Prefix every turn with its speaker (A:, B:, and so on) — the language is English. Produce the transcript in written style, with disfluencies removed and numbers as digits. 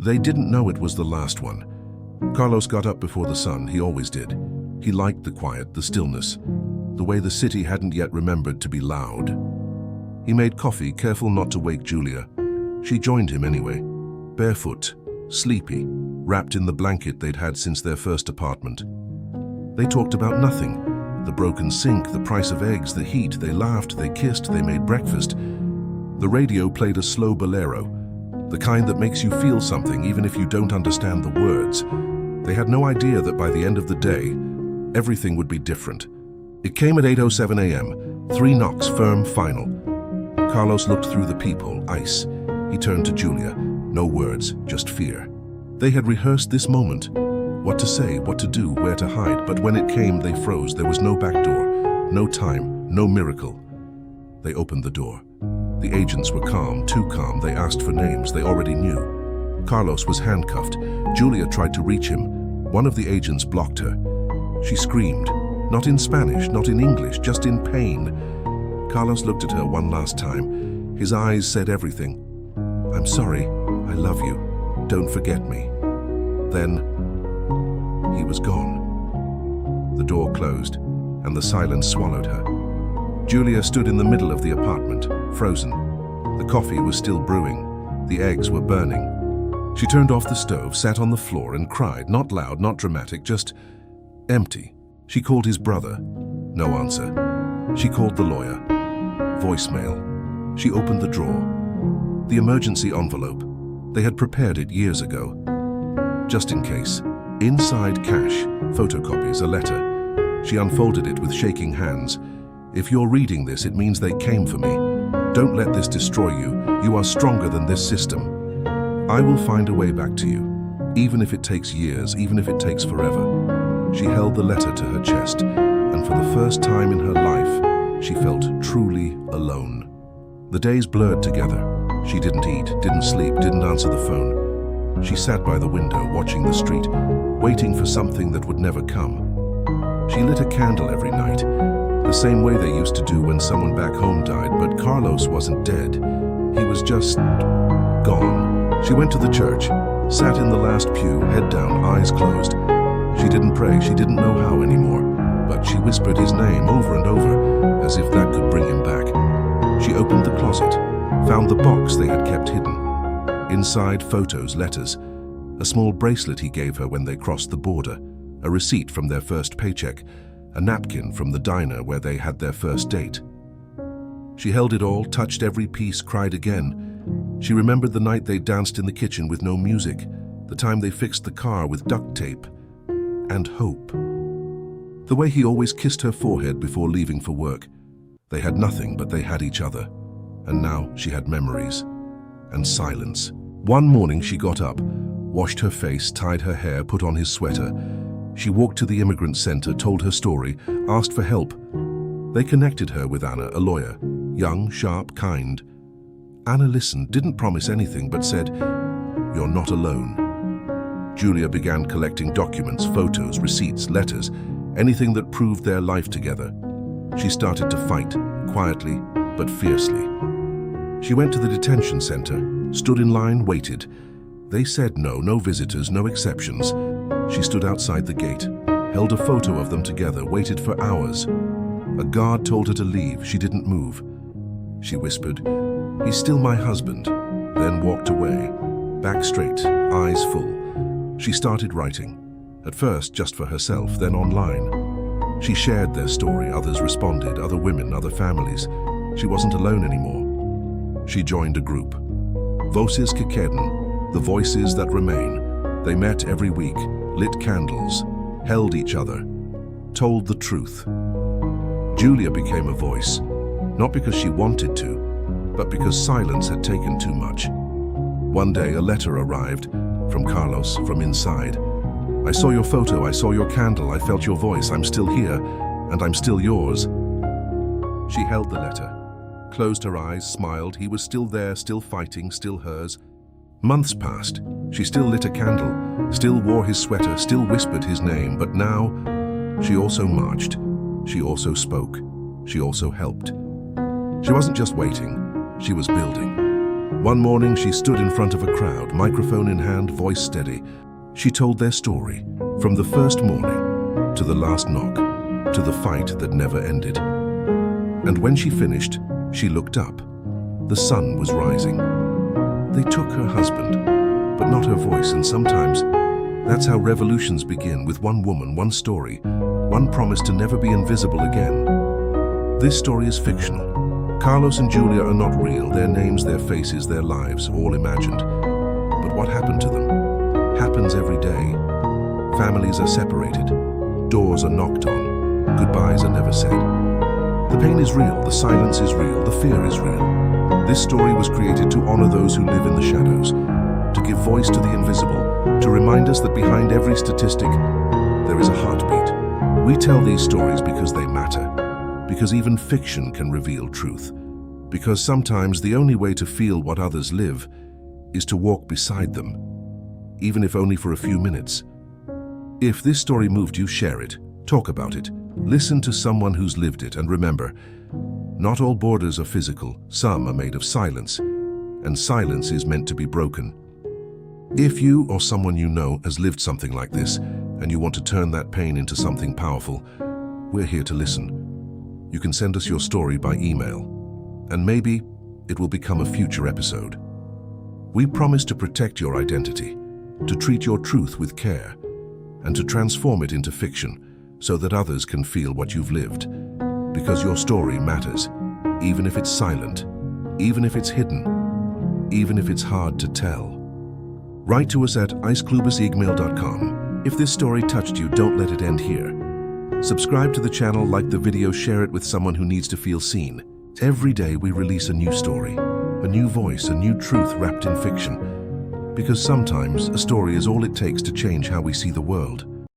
A: They didn't know it was the last one. Carlos got up before the sun, he always did. He liked the quiet, the stillness, the way the city hadn't yet remembered to be loud. He made coffee, careful not to wake Julia. She joined him anyway, barefoot, sleepy, wrapped in the blanket they'd had since their first apartment. They talked about nothing. The broken sink, the price of eggs, the heat. They laughed, they kissed, they made breakfast. The radio played a slow bolero, the kind that makes you feel something even if you don't understand the words. They had no idea that by the end of the day, everything would be different. It came at 8:07 a.m., 3 knocks, firm, final. Carlos looked through the peephole, ice. He turned to Julia, no words, just fear. They had rehearsed this moment, what to say, what to do, where to hide, but when it came, they froze. There was no back door, no time, no miracle. They opened the door. The agents were calm, too calm. They asked for names they already knew. Carlos was handcuffed. Julia tried to reach him. One of the agents blocked her. She screamed, not in Spanish, not in English, just in pain. Carlos looked at her one last time. His eyes said everything. "I'm sorry, I love you, don't forget me." Then, he was gone. The door closed, and the silence swallowed her. Julia stood in the middle of the apartment, frozen. The coffee was still brewing. The eggs were burning. She turned off the stove, sat on the floor, and cried, not loud, not dramatic, just empty. She called his brother. No answer. She called the lawyer. Voicemail. She opened the drawer. The emergency envelope. They had prepared it years ago. Just in case. Inside cash, photocopies, a letter. She unfolded it with shaking hands. "If you're reading this, it means they came for me. Don't let this destroy you. You are stronger than this system. I will find a way back to you, even if it takes years, even if it takes forever." She held the letter to her chest, and for the first time in her life, she felt truly alone. The days blurred together. She didn't eat, didn't sleep, didn't answer the phone. She sat by the window, watching the street, waiting for something that would never come. She lit a candle every night, the same way they used to do when someone back home died, but Carlos wasn't dead. He was just gone. She went to the church, sat in the last pew, head down, eyes closed. She didn't pray, she didn't know how anymore, but she whispered his name over and over, as if that could bring him back. She opened the closet, found the box they had kept hidden. Inside, photos, letters, a small bracelet he gave her when they crossed the border, a receipt from their first paycheck, a napkin from the diner where they had their first date. She held it all, touched every piece, cried again. She remembered the night they danced in the kitchen with no music, the time they fixed the car with duct tape, and hope. The way he always kissed her forehead before leaving for work. They had nothing, but they had each other. And now she had memories. And silence. One morning she got up, washed her face, tied her hair, put on his sweater. She walked to the immigrant center, told her story, asked for help. They connected her with Anna, a lawyer, young, sharp, kind. Anna listened, didn't promise anything, but said, "You're not alone." Julia began collecting documents, photos, receipts, letters, anything that proved their life together. She started to fight, quietly but fiercely. She went to the detention center, stood in line, waited. They said no, no visitors, no exceptions. She stood outside the gate, held a photo of them together, waited for hours. A guard told her to leave. She didn't move. She whispered, "He's still my husband," then walked away, back straight, eyes full. She started writing, at first just for herself, then online. She shared their story, others responded, other women, other families. She wasn't alone anymore. She joined a group. Voces que quedan, the voices that remain. They met every week, lit candles, held each other, told the truth. Julia became a voice, not because she wanted to, but because silence had taken too much. One day a letter arrived, from Carlos, from inside. "I saw your photo, I saw your candle, I felt your voice, I'm still here, and I'm still yours." She held the letter, closed her eyes, smiled. He was still there, still fighting, still hers. Months passed. She still lit a candle, still wore his sweater, still whispered his name, but now she also marched. She also spoke. She also helped. She wasn't just waiting, she was building. One morning, she stood in front of a crowd, microphone in hand, voice steady. She told their story, from the first morning, to the last knock, to the fight that never ended. And when she finished, she looked up. The sun was rising. They took her husband, but not her voice, and sometimes that's how revolutions begin, with one woman, one story, one promise to never be invisible again. This story is fictional. Carlos and Julia are not real, their names, their faces, their lives, all imagined. But what happened to them happens every day. Families are separated, doors are knocked on, goodbyes are never said. The pain is real, the silence is real, the fear is real. This story was created to honor those who live in the shadows, to give voice to the invisible, to remind us that behind every statistic, there is a heartbeat. We tell these stories because they matter, because even fiction can reveal truth, because sometimes the only way to feel what others live is to walk beside them, even if only for a few minutes. If this story moved you, share it, talk about it, listen to someone who's lived it, and remember, not all borders are physical, some are made of silence, and silence is meant to be broken. If you or someone you know has lived something like this, and you want to turn that pain into something powerful, we're here to listen. You can send us your story by email, and maybe it will become a future episode. We promise to protect your identity, to treat your truth with care, and to transform it into fiction so that others can feel what you've lived. Because your story matters, even if it's silent, even if it's hidden, even if it's hard to tell. Write to us at iceclubus@gmail.com. If this story touched you, don't let it end here. Subscribe to the channel, like the video, share it with someone who needs to feel seen. Every day we release a new story, a new voice, a new truth wrapped in fiction. Because sometimes a story is all it takes to change how we see the world.